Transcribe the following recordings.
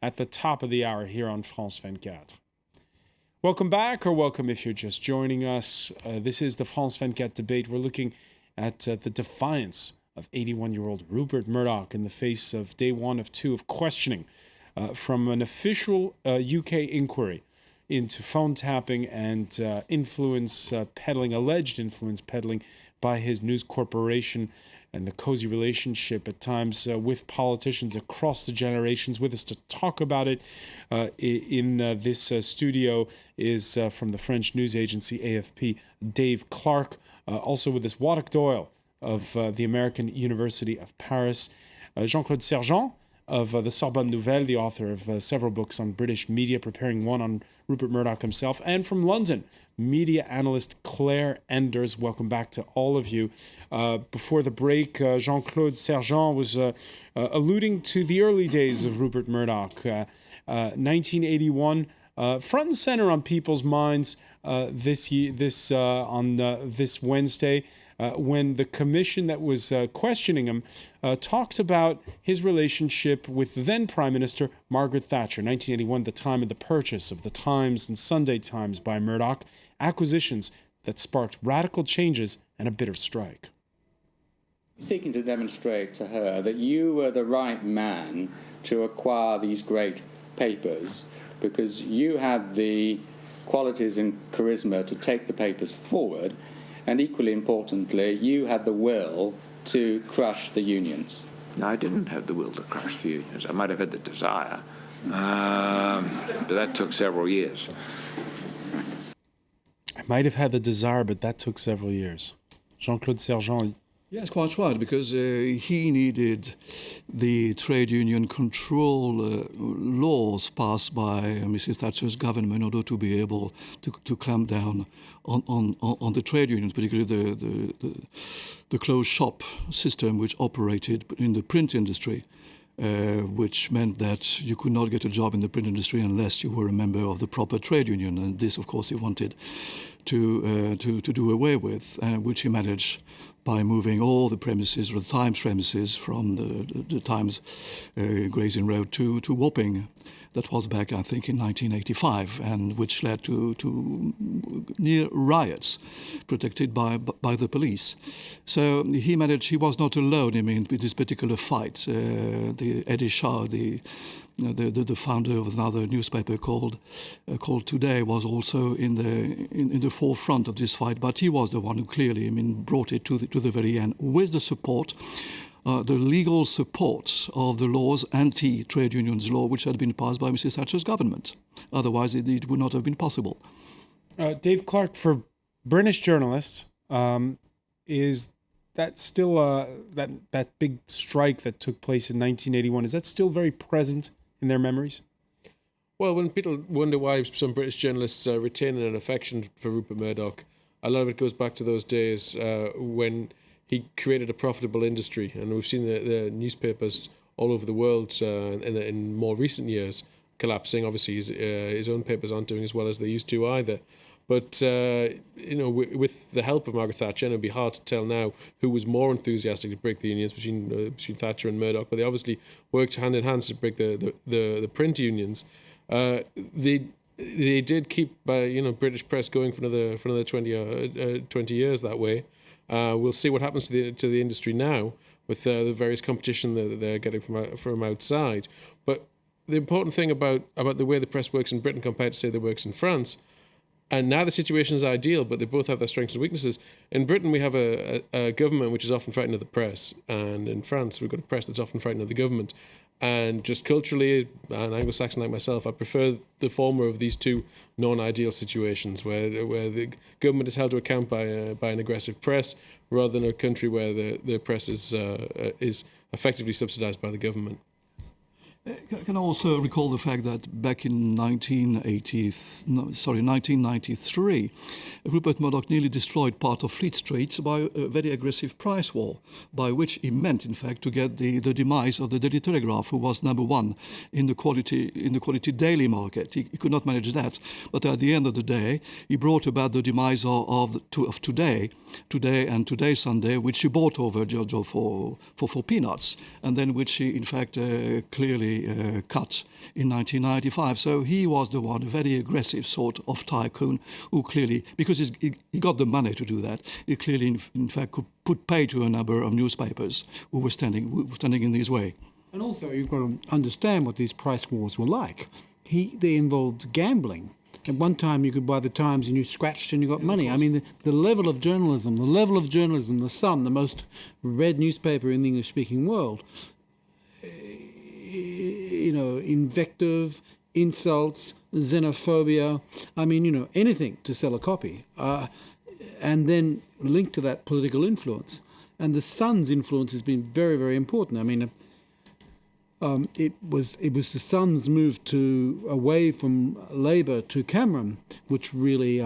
at the top of the hour here on France 24. Welcome back, or welcome if you're just joining us. This is the France 24 debate. We're looking at the defiance of 81-year-old Rupert Murdoch in the face of day one of two of questioning from an official UK inquiry into phone tapping and influence peddling, alleged influence peddling by his news corporation, and the cozy relationship at times with politicians across the generations. With us to talk about it in this studio is from the French news agency AFP, Dave Clark. Also with us, Waddock Doyle of the American University of Paris, Jean-Claude Sergent of the Sorbonne Nouvelle, the author of several books on British media, preparing one on Rupert Murdoch himself, and from London, media analyst Claire Enders. Welcome back to all of you. Before the break, Jean-Claude Sergent was alluding to the early days of Rupert Murdoch. 1981, front and center on people's minds this Wednesday, when the commission that was questioning him talked about his relationship with then Prime Minister Margaret Thatcher. 1981, the time of the purchase of the Times and Sunday Times by Murdoch, acquisitions that sparked radical changes and a bitter strike. Seeking to demonstrate to her that you were the right man to acquire these great papers because you had the qualities and charisma to take the papers forward, and equally importantly, you had the will to crush the unions. No, I didn't have the will to crush the unions. I might have had the desire, but that took several years. I might have had the desire, but that took several years. Jean-Claude Sergent. Yes, quite right, because he needed the trade union control laws passed by Mrs. Thatcher's government in order to be able to clamp down on the trade unions, particularly the closed shop system which operated in the print industry, which meant that you could not get a job in the print industry unless you were a member of the proper trade union. And this, of course, he wanted to do away with, which he managed by moving all the premises, or the Times premises, from the Times Gray's Inn Road to Wapping. That was back, I think, in 1985, and which led to near riots protected by the police. So he managed. He was not alone. I mean, with this particular fight. The Eddie Shah, the founder of another newspaper called Today, was also in the forefront of this fight. But he was the one who clearly, I mean, brought it to the very end with the support. The legal support of the laws, anti-trade unions law, which had been passed by Mrs. Thatcher's government. Otherwise, it would not have been possible. Dave Clark, for British journalists, is that still that big strike that took place in 1981, is that still very present in their memories? Well, when people wonder why some British journalists retain an affection for Rupert Murdoch, a lot of it goes back to those days when he created a profitable industry, and we've seen the newspapers all over the world in more recent years collapsing. Obviously, his own papers aren't doing as well as they used to either. But with the help of Margaret Thatcher, and it'd be hard to tell now who was more enthusiastic to break the unions between Thatcher and Murdoch. But they obviously worked hand in hand to break the print unions. They did keep British press going for another 20 years that way. We'll see what happens to the industry now with the various competition that they're getting from outside. But the important thing about the way the press works in Britain compared to, say, the works in France, and now the situation is ideal, but they both have their strengths and weaknesses. In Britain, we have a government which is often frightened of the press, and in France, we've got a press that's often frightened of the government. And just culturally, an Anglo-Saxon like myself, I prefer the former of these two non-ideal situations, where the government is held to account by an aggressive press, rather than a country where the press is effectively subsidised by the government. Can I also recall the fact that back in 1993, Rupert Murdoch nearly destroyed part of Fleet Street by a very aggressive price war, by which he meant, in fact, to get the demise of the Daily Telegraph, who was number one in the quality daily market. He could not manage that, but at the end of the day, he brought about the demise of Today and Today Sunday, which he bought over Giorgio for peanuts, and then which he, in fact, clearly suddenly cut in 1995. So he was the one, a very aggressive sort of tycoon who clearly, because he got the money to do that, he clearly, in fact, could put pay to a number of newspapers who were standing in his way. And also, you've got to understand what these price wars were like. They involved gambling. At one time, you could buy the Times and you scratched and you got money. I mean, the level of journalism, The Sun, the most read newspaper in the English-speaking world, invective, insults, xenophobia, anything to sell a copy. And then linked to that political influence. And the Sun's influence has been very, very important. I mean, it was the Sun's move away from Labour to Cameron, which really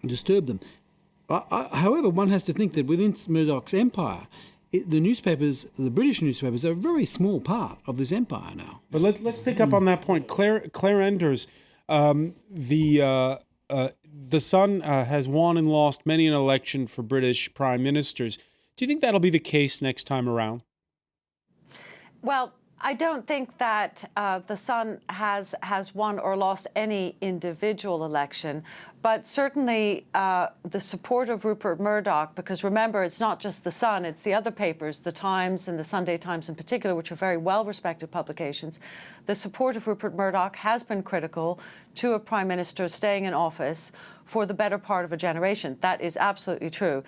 disturbed them. However, one has to think that within Murdoch's empire, the British newspapers are a very small part of this empire now. But let's pick up on that point. Claire Enders, the Sun has won and lost many an election for British prime ministers. Do you think that'll be the case next time around? Well, I don't think that the Sun has won or lost any individual election, but certainly the support of Rupert Murdoch, because remember, it's not just the Sun, it's the other papers, the Times and the Sunday Times in particular, which are very well-respected publications. The support of Rupert Murdoch has been critical to a prime minister staying in office for the better part of a generation. That is absolutely true.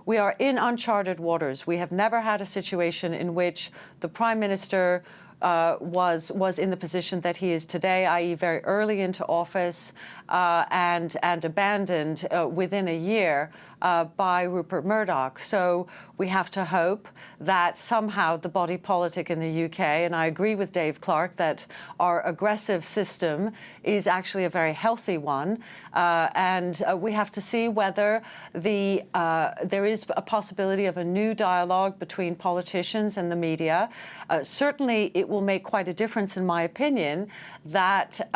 We are in uncharted waters. We have never had a situation in which the prime minister was in the position that he is today, i.e. very early into office and abandoned within a year by Rupert Murdoch. So we have to hope that somehow the body politic in the UK, and I agree with Dave Clark that our aggressive system is actually a very healthy one, and we have to see whether there is a possibility of a new dialogue between politicians and the media. Certainly it will make quite a difference, in my opinion, that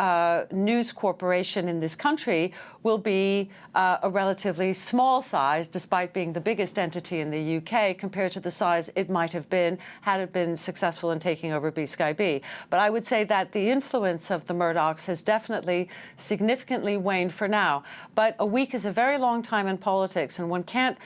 News Corporation in this country will be a relatively small size, despite being the biggest entity in the UK, compared to the size it might have been had it been successful in taking over Sky B. But I would say that the influence of the Murdochs has definitely significantly waned for now. But a week is a very long time in politics, and one can't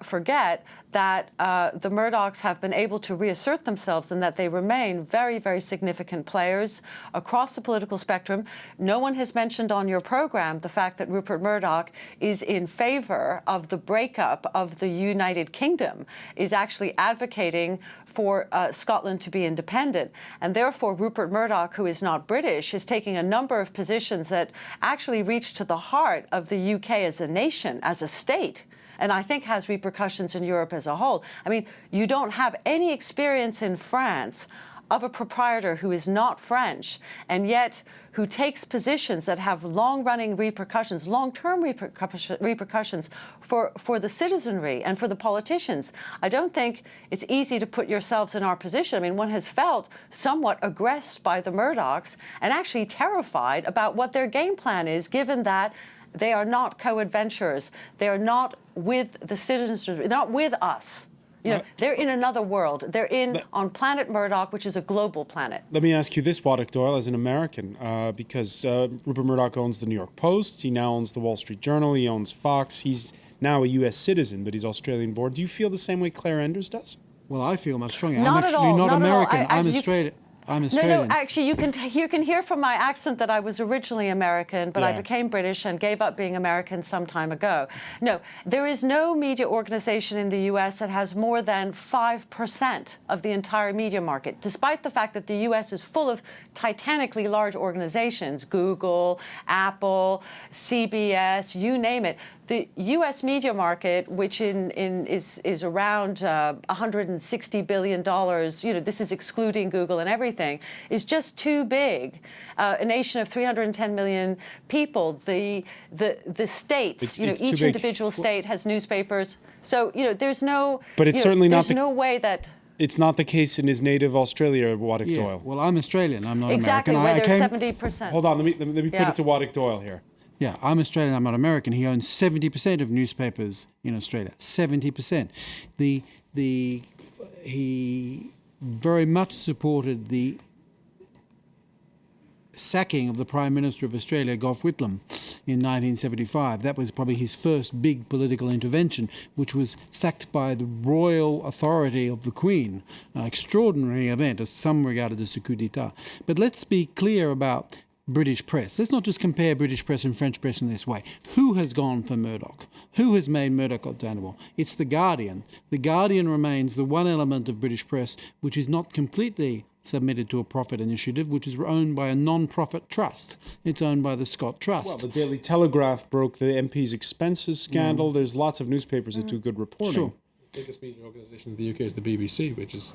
forget that the Murdochs have been able to reassert themselves and that they remain very, very significant players across the political spectrum. No one has mentioned on your program the fact that Rupert Murdoch is in favor of the breakup of the United Kingdom, is actually advocating for Scotland to be independent. And therefore, Rupert Murdoch, who is not British, is taking a number of positions that actually reach to the heart of the UK as a nation, as a state, and I think has repercussions in Europe as a whole. I mean, you don't have any experience in France of a proprietor who is not French, and yet who takes positions that have long-running repercussions, long-term repercussions for the citizenry and for the politicians. I don't think it's easy to put yourselves in our position. I mean, one has felt somewhat aggressed by the Murdochs and actually terrified about what their game plan is, given that they are not co-adventurers. They are not with the citizens. They're not with us. You know, they're in another world. They're on planet Murdoch, which is a global planet. Let me ask you this, Waddick Doyle, as an American, because Rupert Murdoch owns the New York Post. He now owns the Wall Street Journal. He owns Fox. He's now a U.S. citizen, but he's Australian born. Do you feel the same way Claire Enders does? Well, I feel much stronger. Not I'm at actually all. not American. I'm Australian. I'm Australian. No, actually, you can hear from my accent that I was originally American, but I became British and gave up being American some time ago. No, there is no media organization in the U.S. that has more than 5% of the entire media market, despite the fact that the U.S. is full of titanically large organizations, Google, Apple, CBS, you name it. The U.S. media market, which is around $160 billion, you know, this is excluding Google and everything, is just too big. A nation of 310 million people, the states, each individual state has newspapers. So, there's no. But it's certainly not. There's no way that. It's not the case in his native Australia, Waddick Doyle. Well, I'm Australian. I'm not exactly, American. Exactly, where there's 70%. Hold on, let me put it to Waddick Doyle here. Yeah, I'm Australian, I'm not American. He owns 70% of newspapers in Australia. 70%. very much supported the sacking of the Prime Minister of Australia, Gough Whitlam, in 1975. That was probably his first big political intervention, which was sacked by the royal authority of the Queen. An extraordinary event, as some regarded as a coup d'etat. But let's be clear about British press. Let's not just compare British press and French press in this way. Who has gone for Murdoch? Who has made Murdoch obtainable? It's The Guardian. The Guardian remains the one element of British press which is not completely submitted to a profit initiative, which is owned by a non-profit trust. It's owned by the Scott Trust. Well, the Daily Telegraph broke the MP's expenses scandal. There's lots of newspapers that do good reporting. Sure. The biggest media organisation in the UK is the BBC, which is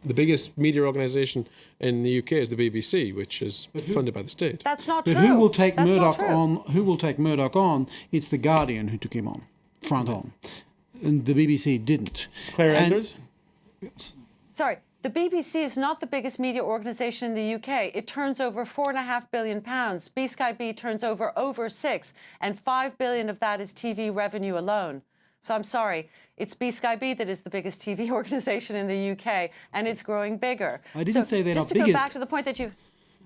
the biggest media organisation in the UK is the BBC, which is funded by the state. That's not But true. who will take That's not Murdoch true. on? Who will take Murdoch on? It's the Guardian who took him on, front on, and the BBC didn't. Claire And- Enders? Sorry, the BBC is not the biggest media organisation in the UK. It turns over £4.5 billion. B-Sky-B turns over £6, and £5 billion of that is TV revenue alone. So I'm sorry, it's B-Sky-B that is the biggest TV organisation in the UK, and it's growing bigger. I didn't say they're just not to biggest. go back to the point that you...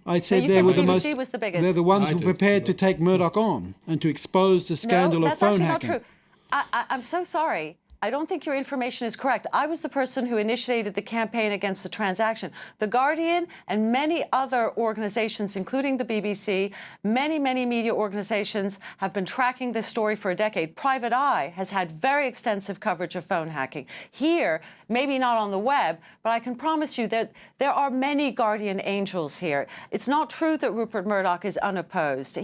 I said you they said were the the BBC most. was the biggest. They're the ones I who did. were prepared to take Murdoch on and to expose the scandal no, of that's phone actually hacking. not true. I'm so sorry. I don't think your information is correct. I was the person who initiated the campaign against the transaction. The Guardian and many other organizations, including the BBC, many media organizations have been tracking this story for a decade. Private Eye has had very extensive coverage of phone hacking. Here, maybe not on the web, but I can promise you that there are many guardian angels here. It's not true that Rupert Murdoch is unopposed.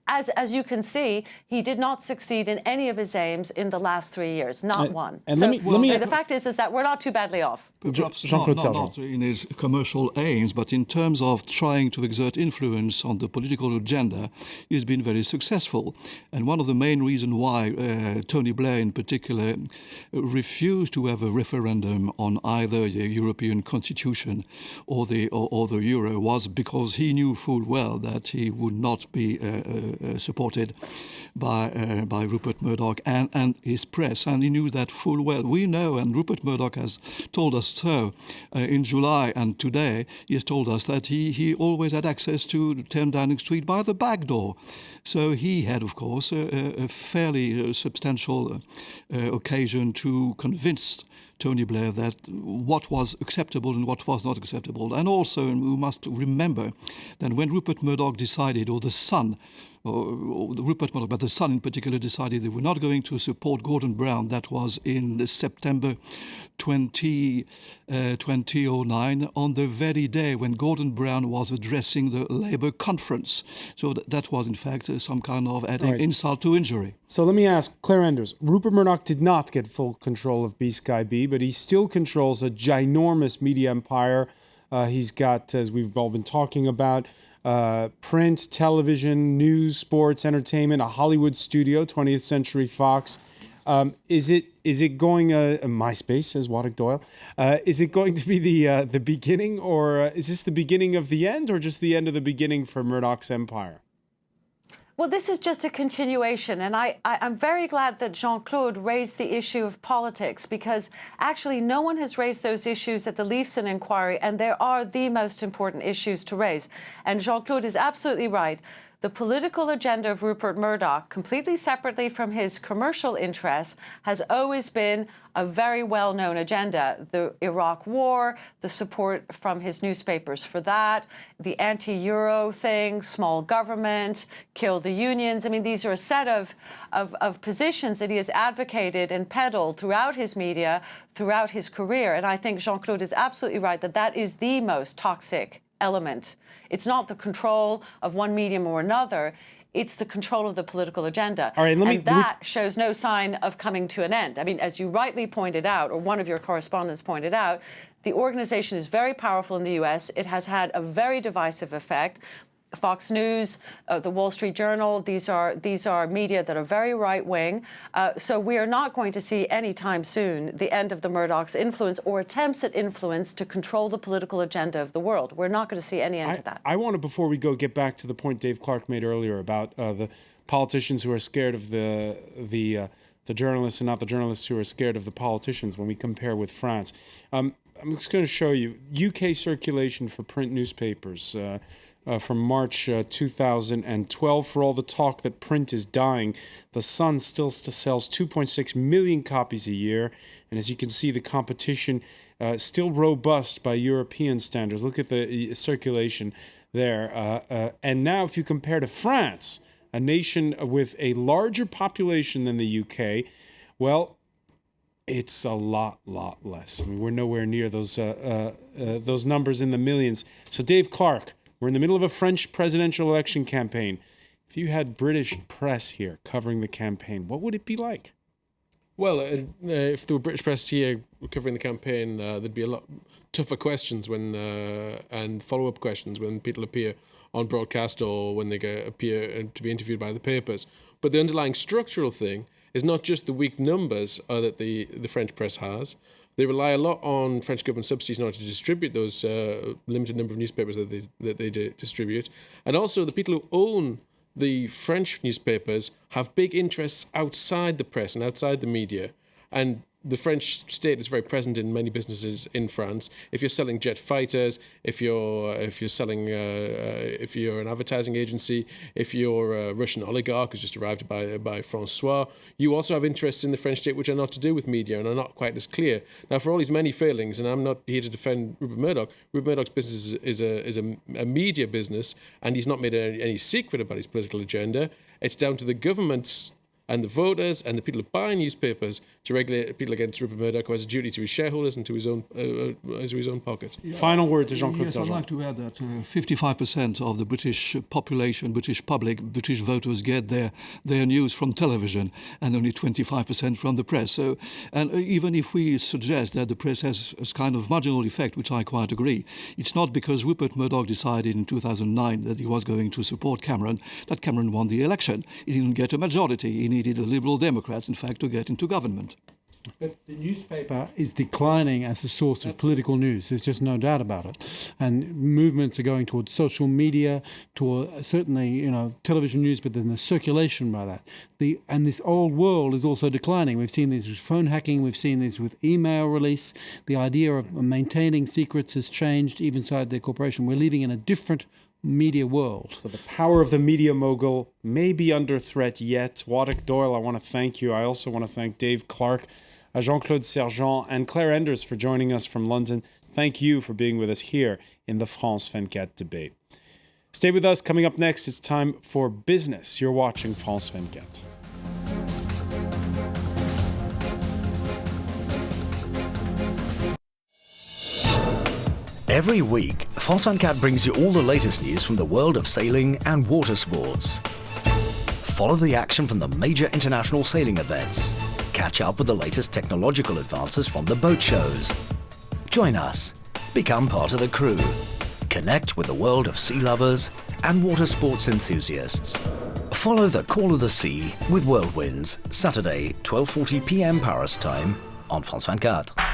As you can see, he did not succeed in any of his aims in the last 3 years, not one. and So let me- the fact is that we're not too badly off. Perhaps Jean-Claude not in his commercial aims, but in terms of trying to exert influence on the political agenda, he's been very successful. And one of the main reasons why Tony Blair in particular refused to have a referendum on either the European Constitution or the Euro was because he knew full well that he would not be supported by Rupert Murdoch and his press, and he knew that full well. We know, and Rupert Murdoch has told us so in July, and today he has told us that he always had access to 10 Downing Street by the back door. So he had, of course, a fairly substantial occasion to convince Tony Blair that what was acceptable and what was not acceptable. And also, and we must remember that when Rupert Murdoch decided, or the Sun, or Rupert Murdoch, but the Sun in particular, decided they were not going to support Gordon Brown, that was in September 2009, on the very day when Gordon Brown was addressing the Labour conference. So that was, in fact, some kind of adding insult to injury. So let me ask Claire Enders. Rupert Murdoch did not get full control of B-Sky-B, but he still controls a ginormous media empire. He's got, as we've all been talking about, print, television, news, sports, entertainment, a Hollywood studio, 20th Century Fox. Is it going MySpace, says Waddick Doyle? Is it going to be the beginning, or is this the beginning of the end, or just the end of the beginning for Murdoch's empire? Well, this is just a continuation, and I'm very glad that Jean-Claude raised the issue of politics, because actually no one has raised those issues at the Leifson inquiry, and there are the most important issues to raise. And Jean-Claude is absolutely right. The political agenda of Rupert Murdoch, completely separately from his commercial interests, has always been a very well-known agenda. The Iraq War, the support from his newspapers for that, the anti-Euro thing, small government, kill the unions. I mean, these are a set of positions that he has advocated and peddled throughout his media, throughout his career. And I think Jean-Claude is absolutely right that that is the most toxic element. It's not the control of one medium or another. It's the control of the political agenda. All right, and that shows no sign of coming to an end. I mean, as you rightly pointed out, or one of your correspondents pointed out, the organization is very powerful in the US. It has had a very divisive effect. Fox News, the Wall Street Journal, these are media that are very right-wing. So we are not going to see anytime soon the end of the Murdoch's influence or attempts at influence to control the political agenda of the world. We're not going to see any end to that. I want to, before we go, get back to the point Dave Clark made earlier about the politicians who are scared of the journalists and not the journalists who are scared of the politicians when we compare with France. I'm just going to show you UK circulation for print newspapers from March 2012. For all the talk that print is dying, The Sun still sells 2.6 million copies a year. And as you can see, the competition still robust by European standards. Look at the circulation there. And now if you compare to France, a nation with a larger population than the UK, well, it's a lot less. I mean, we're nowhere near those numbers in the millions. So Dave Clark, we're in the middle of a French presidential election campaign. If you had British press here covering the campaign, what would it be like? Well, if there were British press here covering the campaign, there'd be a lot tougher questions and follow-up questions when people appear on broadcast or when they appear to be interviewed by the papers. But the underlying structural thing is not just the weak numbers that the French press has. They rely a lot on French government subsidies in order to distribute those limited number of newspapers that they distribute. And also the people who own the French newspapers have big interests outside the press and outside the media. And the French state is very present in many businesses in France. If you're selling jet fighters, if you're an advertising agency, if you're a Russian oligarch who's just arrived by François, you also have interests in the French state which are not to do with media and are not quite as clear. Now, for all his many failings, and I'm not here to defend Rupert Murdoch's business is a media business, and he's not made any secret about his political agenda. It's down to the government's and the voters and the people who buy newspapers to regulate people against Rupert Murdoch, who has a duty to his shareholders and to his own pocket. Yeah. Final word to Jean-Claude Yes, Sergent. I'd like to add that 55% of the British population, British public, British voters get their news from television, and only 25% from the press. So, and even if we suggest that the press has a kind of marginal effect, which I quite agree, it's not because Rupert Murdoch decided in 2009 that he was going to support Cameron that Cameron won the election. He didn't get a majority. He needed the Liberal Democrats, in fact, to get into government. But the newspaper is declining as a source of political news. There's just no doubt about it. And movements are going towards social media, toward certainly, television news, but then the circulation by that. And this old world is also declining. We've seen this with phone hacking. We've seen this with email release. The idea of maintaining secrets has changed even inside the corporation. We're living in a different media world. So the power of the media mogul may be under threat yet. Waddick Doyle, I want to thank you. I also want to thank Dave Clark, Jean-Claude Sergent, and Claire Enders for joining us from London. Thank you for being with us here in the France 24 debate. Stay with us. Coming up next, it's time for business. You're watching France 24. Every week, France 24 brings you all the latest news from the world of sailing and water sports. Follow the action from the major international sailing events. Catch up with the latest technological advances from the boat shows. Join us. Become part of the crew. Connect with the world of sea lovers and water sports enthusiasts. Follow the Call of the Sea with Whirlwinds, Saturday, 12:40 p.m. Paris time on France 24.